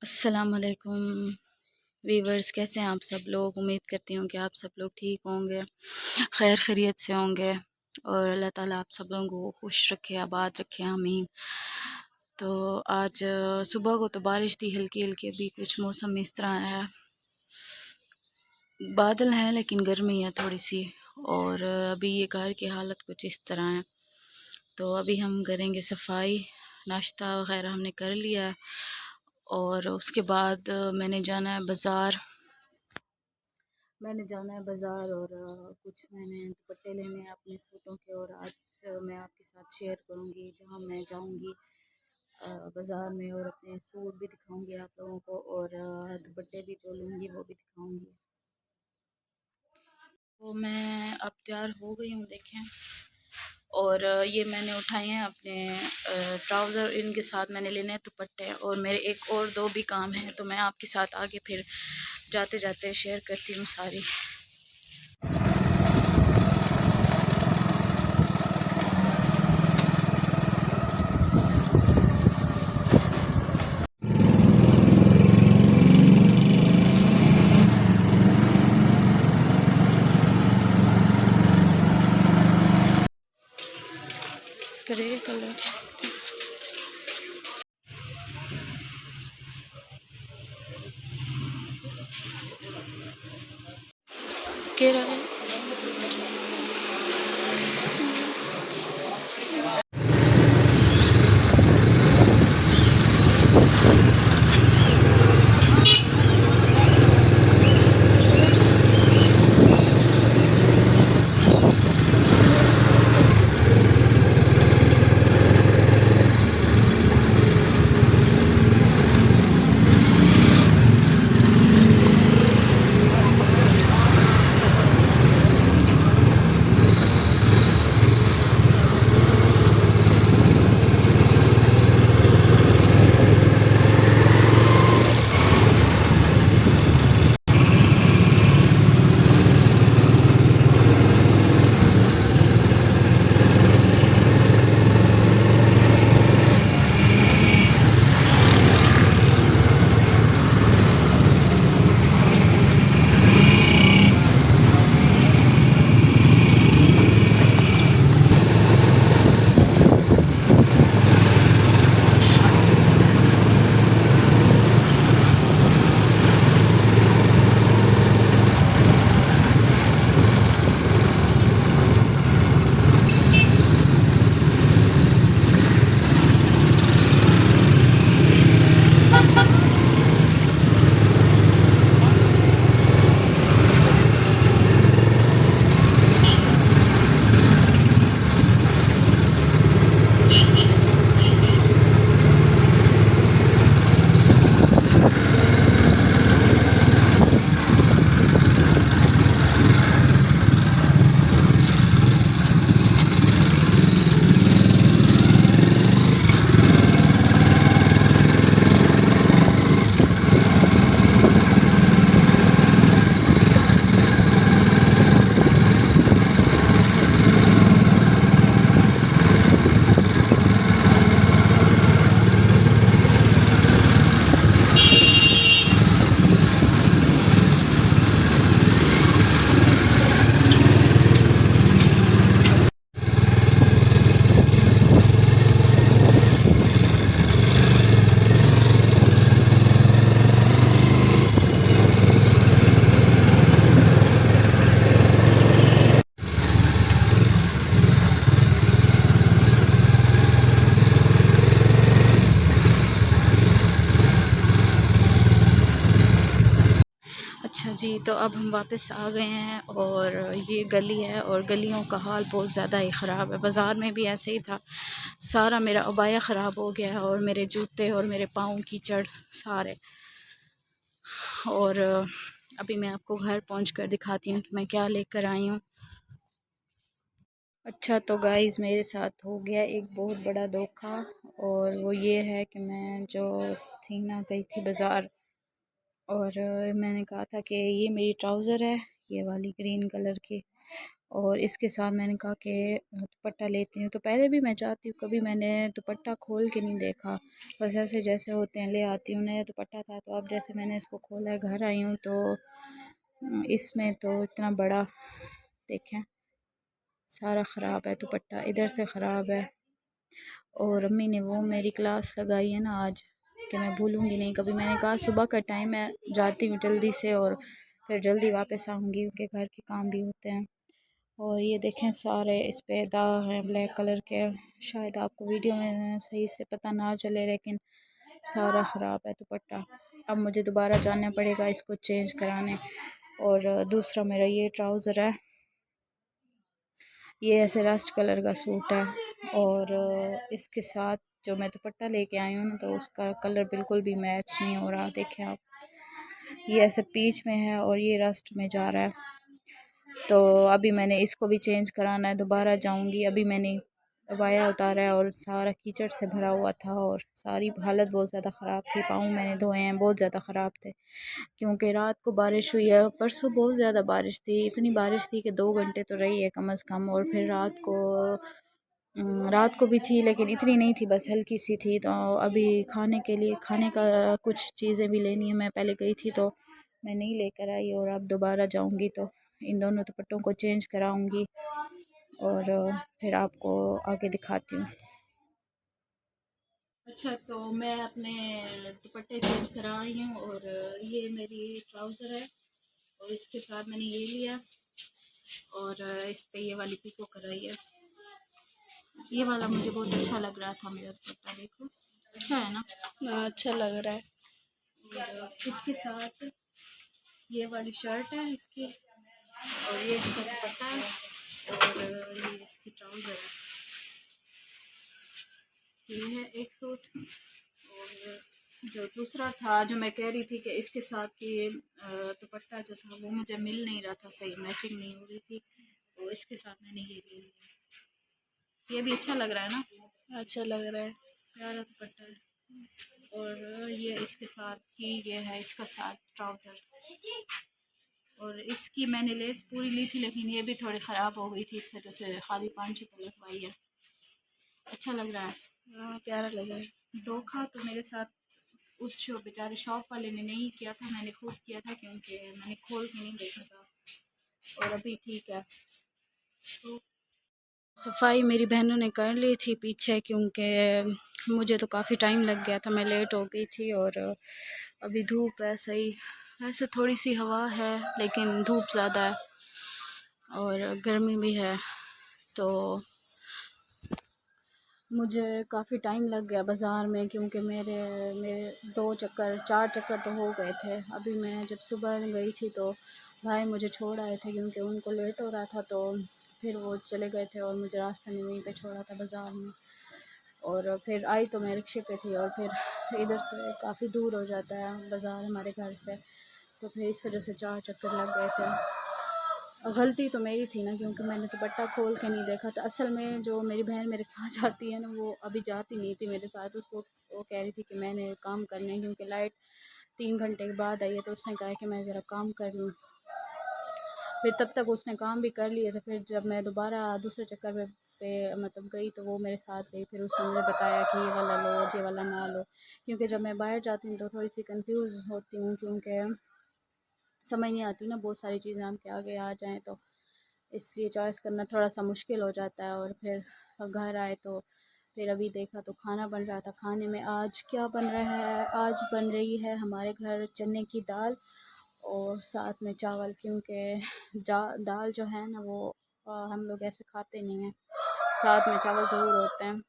अस्सलाम वालेकुम वीवर्स, कैसे हैं आप सब लोग। उम्मीद करती हूँ कि आप सब लोग ठीक होंगे, खैर खैरियत से होंगे और अल्लाह ताला आप सब लोगों को खुश रखे, आबाद रखे, आमीन। तो आज सुबह को तो बारिश थी हल्की हल्की, अभी कुछ मौसम इस तरह है, बादल हैं लेकिन गर्मी है थोड़ी सी। और अभी ये घर की हालत कुछ इस तरह है। तो अभी हम करेंगे सफाई, नाश्ता वगैरह हमने कर लिया है और उसके बाद मैंने जाना है बाज़ार और कुछ मैंने दुपट्टे लेने हैं अपने सूटों के। और आज मैं आपके साथ शेयर करूंगी जहां मैं जाऊंगी बाज़ार में, और अपने सूट भी दिखाऊंगी आप लोगों को, और दुपट्टे भी जो लूँगी वो भी दिखाऊंगी। तो मैं अब तैयार हो गई हूँ, देखें। और ये मैंने उठाए हैं अपने ट्राउज़र, इनके साथ मैंने लेने हैं दुपट्टे, और मेरे एक और दो भी काम हैं, तो मैं आपके साथ आगे फिर जाते जाते शेयर करती हूँ सारी। तरह कलर के रहे। अच्छा जी, तो अब हम वापस आ गए हैं और ये गली है और गलियों का हाल बहुत ज़्यादा ही ख़राब है। बाज़ार में भी ऐसे ही था, सारा मेरा अबाया ख़राब हो गया है और मेरे जूते और मेरे पाँव कीचड़ सारे। और अभी मैं आपको घर पहुंच कर दिखाती हूँ कि मैं क्या लेकर आई हूँ। अच्छा, तो गाइज़ मेरे साथ हो गया एक बहुत बड़ा धोखा, और वो ये है कि मैं जो थी ना, गई थी बाज़ार, और मैंने कहा था कि ये मेरी ट्राउज़र है, ये वाली ग्रीन कलर की, और इसके साथ मैंने कहा कि दुपट्टा लेती हूँ। तो पहले भी मैं चाहती हूँ, कभी मैंने दुपट्टा खोल के नहीं देखा, बस ऐसे जैसे होते हैं ले आती हूँ। नया दुपट्टा था तो अब जैसे मैंने इसको खोला है, घर आई हूँ तो इसमें तो इतना बड़ा देखें, सारा ख़राब है दुपट्टा, इधर से ख़राब है। और अम्मी ने वो मेरी क्लास लगाई है ना आज, कि मैं भूलूँगी नहीं कभी। मैंने कहा सुबह का टाइम है, जाती हूँ जल्दी से और फिर जल्दी वापस आऊँगी क्योंकि घर के काम भी होते हैं। और ये देखें सारे इस पे दाग हैं ब्लैक कलर के, शायद आपको वीडियो में सही से पता ना चले, लेकिन सारा ख़राब है दुपट्टा। अब मुझे दोबारा जाना पड़ेगा इसको चेंज कराने। और दूसरा मेरा ये ट्राउज़र है, ये ऐसे रस्ट कलर का सूट है और इसके साथ जो मैं दुपट्टा लेके आई हूँ ना, तो उसका कलर बिल्कुल भी मैच नहीं हो रहा। देखें आप, ये ऐसे पीच में है और ये रस्ट में जा रहा है। तो अभी मैंने इसको भी चेंज कराना है, दोबारा जाऊंगी। अभी मैंने वाया उतारा है और सारा कीचड़ से भरा हुआ था और सारी हालत बहुत ज़्यादा ख़राब थी। पाँव मैंने धोए हैं, बहुत ज़्यादा ख़राब थे क्योंकि रात को बारिश हुई है। परसों बहुत ज़्यादा बारिश थी, इतनी बारिश थी कि 2 घंटे तो रही है कम अज़ कम। और फिर रात को भी थी लेकिन इतनी नहीं थी, बस हल्की सी थी। तो अभी खाने के लिए, खाने का कुछ चीज़ें भी लेनी है। मैं पहले गई थी तो मैं नहीं लेकर आई और अब दोबारा जाऊंगी तो इन दोनों दुपट्टों को चेंज कराऊंगी और फिर आपको आगे दिखाती हूँ। अच्छा, तो मैं अपने दुपट्टे चेंज करा रही हूँ और ये मेरी ट्राउज़र है और इसके साथ मैंने ये लिया और इस पे ये वाली पिको कराई है। ये वाला मुझे बहुत अच्छा लग रहा था मेरा दुपट्टा, देखो अच्छा है ना। अच्छा लग रहा है। और इसके साथ ये वाली शर्ट है इसकी और ये इसका दुपट्टा है और ये इसकी ट्राउज़र है। ये है एक सूट। और जो दूसरा था, जो मैं कह रही थी कि इसके साथ की दुपट्टा जो था वो मुझे मिल नहीं रहा था, सही मैचिंग नहीं हो रही थी, तो इसके साथ मैंने ये ले लिया। ये भी अच्छा लग रहा है ना, अच्छा लग रहा है। प्यारा दुपट्टा है। और ये इसके साथ की ये है इसका साथ ट्राउज़र। और इसकी मैंने लेस पूरी ली थी लेकिन ये भी थोड़ी ख़राब हो गई थी, इस वजह से खाली 5-6 लगवाई है। अच्छा लग रहा है। हाँ, प्यारा लग रहा है। धोखा तो मेरे साथ उस बेचारे शॉप वाले ने नहीं किया था, मैंने खुद किया था क्योंकि मैंने खोल के नहीं देखा था। और अभी ठीक है। तो सफाई मेरी बहनों ने कर ली थी पीछे, क्योंकि मुझे तो काफ़ी टाइम लग गया था, मैं लेट हो गई थी। और अभी धूप है सही, वैसे थोड़ी सी हवा है लेकिन धूप ज़्यादा है और गर्मी भी है। तो मुझे काफ़ी टाइम लग गया बाज़ार में, क्योंकि मेरे मेरे 2-4 चक्कर तो हो गए थे। अभी मैं जब सुबह गई थी तो भाई मुझे छोड़ आए थे क्योंकि उनको लेट हो रहा था, तो फिर वो चले गए थे और मुझे रास्ते में वहीं पे छोड़ा था बाज़ार में। और फिर आई तो मैं रिक्शे पे थी और फिर इधर से काफ़ी दूर हो जाता है बाज़ार हमारे घर से, तो फिर इस वजह से 4 चक्कर लग गए थे। गलती तो मेरी थी ना, क्योंकि मैंने दुपट्टा खोल के नहीं देखा था। असल में जो मेरी बहन मेरे साथ जाती है ना, वो अभी जाती नहीं थी मेरे साथ। उसको वो कह रही थी कि मैंने काम करने हैं, क्योंकि लाइट 3 घंटे के बाद आई है, तो उसने कहा कि मैं ज़रा काम कर लूँ। फिर तब तक उसने काम भी कर लिए थे। फिर जब मैं दोबारा दूसरे चक्कर पे मतलब गई तो वो मेरे साथ गई। फिर उसने मुझे बताया कि ये वाला लो, ये वाला ना लो, क्योंकि जब मैं बाहर जाती हूँ तो थोड़ी सी कंफ्यूज होती हूँ, क्योंकि समझ नहीं आती ना, बहुत सारी चीज़ें आपके आगे आ जाएँ तो इसलिए चॉइस करना थोड़ा सा मुश्किल हो जाता है। और फिर घर आए तो फिर अभी देखा तो खाना बन रहा था। खाने में आज क्या बन रहा है, आज बन रही है हमारे घर चने की दाल और साथ में चावल, क्योंकि दाल जो है ना वो हम लोग ऐसे खाते नहीं हैं, साथ में चावल ज़रूर होते हैं।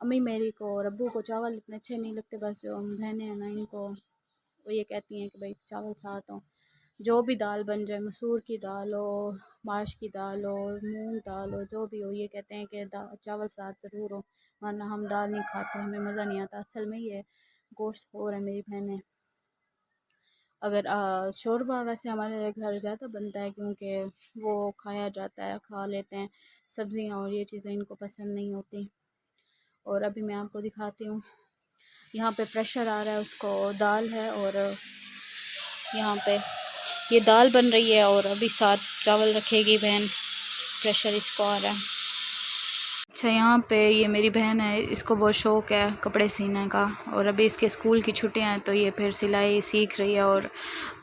अम्मी मेरी को और अब्बू को चावल इतने अच्छे नहीं लगते, बस जो हम बहनें हैं ना इनको वो ये कहती हैं कि भाई चावल साथ हों। जो भी दाल बन जाए, मसूर की दाल हो, माश की दाल हो, मूंग दाल हो, जो भी हो, ये कहते हैं कि चावल साथ ज़रूर हो, वरना हम दाल नहीं खाते, हमें मज़ा नहीं आता। असल में ये गोश्त खोर है मेरी बहनें। अगर शोरबा वैसे हमारे घर ज़्यादा बनता है क्योंकि वो खाया जाता है, खा लेते हैं। सब्ज़ियाँ और ये चीज़ें इनको पसंद नहीं होती। और अभी मैं आपको दिखाती हूँ, यहाँ पे प्रेशर आ रहा है, उसको दाल है और यहाँ पे ये दाल बन रही है और अभी साथ चावल रखेगी बहन। प्रेशर इसको आ रहा है। अच्छा, यहाँ पे ये मेरी बहन है, इसको बहुत शौक़ है कपड़े सीने का, और अभी इसके स्कूल की छुट्टियाँ हैं तो ये फिर सिलाई सीख रही है और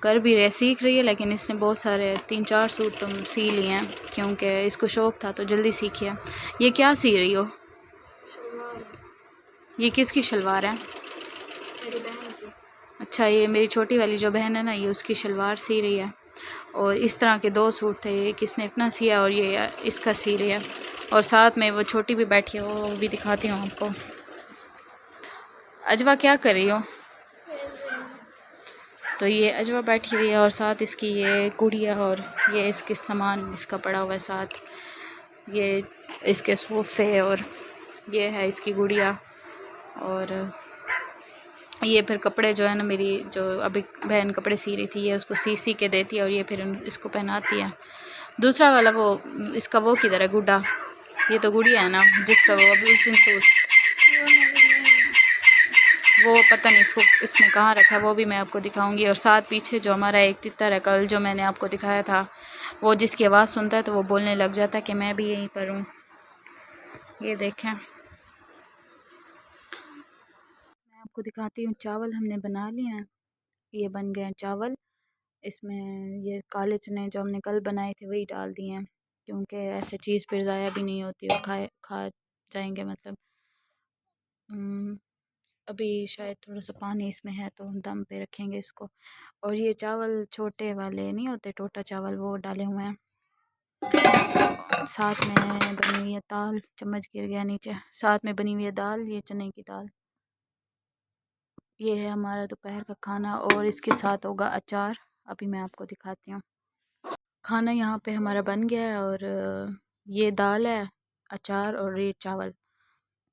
कर भी रही सीख रही है। लेकिन इसने बहुत सारे 3-4 सूट तो सी लिए हैं क्योंकि इसको शौक़ था तो जल्दी सीखी है। ये क्या सी रही हो? ये किसकी शलवार है? मेरी बहन की। अच्छा, ये मेरी छोटी वाली जो बहन है ना, ये उसकी शलवार सी रही है। और इस तरह के 2 सूट थे, एक इसने अपना सिया और ये इसका सी रही है। और साथ में वो छोटी भी बैठी है, वो भी दिखाती हूँ आपको। अजवा क्या कर रही हो? तो ये अजवा बैठी हुई है और साथ इसकी ये गुड़िया और ये इसके सामान इसका पड़ा हुआ है साथ, ये इसके सोफ़े और ये है इसकी गुड़िया। और ये फिर कपड़े जो है ना, मेरी जो अभी बहन कपड़े सी रही थी, ये उसको सी के देती है और ये फिर इसको पहनाती है। दूसरा वाला वो इसका वो किधर है गुड्डा? ये तो गुड़िया है ना जिसका वो अभी उस दिन सूट, वो पता नहीं इसने कहाँ रखा है, वो भी मैं आपको दिखाऊंगी। और साथ पीछे जो हमारा एक तितर है, कल जो मैंने आपको दिखाया था, वो जिसकी आवाज़ सुनता है तो वो बोलने लग जाता है कि मैं भी यहीं पर हूँ। ये देखें, मैं आपको दिखाती हूँ। चावल हमने बना लिए हैं, ये बन गए हैं चावल। इसमें ये काले चने जो हमने कल बनाए थे वही डाल दिए हैं, क्योंकि ऐसे चीज़ फिर ज़ाया भी नहीं होती और खा जाएंगे मतलब। अभी शायद थोड़ा सा पानी इसमें है तो दम पे रखेंगे इसको। और ये चावल छोटे वाले नहीं होते, टोटा चावल, वो डाले हुए हैं। साथ में बनी हुई है दाल, चम्मच गिर गया नीचे। साथ में बनी हुई है दाल, ये चने की दाल। ये है हमारा दोपहर का खाना और इसके साथ होगा अचार। अभी मैं आपको दिखाती हूँ। खाना यहाँ पे हमारा बन गया है और ये दाल है, अचार और ये चावल।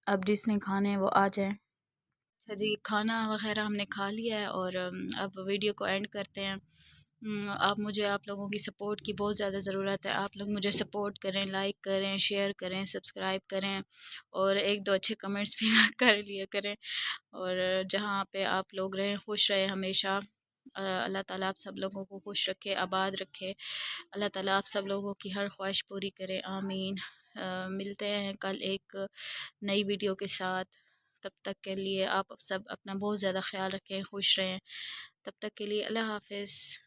अब जिसने खाने हैं वो आ जाए। अच्छा जी, खाना वगैरह हमने खा लिया है और अब वीडियो को एंड करते हैं। आप लोगों की सपोर्ट की बहुत ज़्यादा ज़रूरत है। आप लोग मुझे सपोर्ट करें, लाइक करें, शेयर करें, सब्सक्राइब करें और 1-2 अच्छे कमेंट्स भी कर लिया करें। और जहाँ पे आप लोग रहें, खुश रहें हमेशा। अल्लाह ताला आप सब लोगों को खुश रखे, आबाद रखे। अल्लाह ताला आप सब लोगों की हर ख्वाहिश पूरी करे, आमीन। मिलते हैं कल एक नई वीडियो के साथ। तब तक के लिए आप सब अपना बहुत ज़्यादा ख्याल रखें, खुश रहें। तब तक के लिए अल्लाह हाफ़िज़।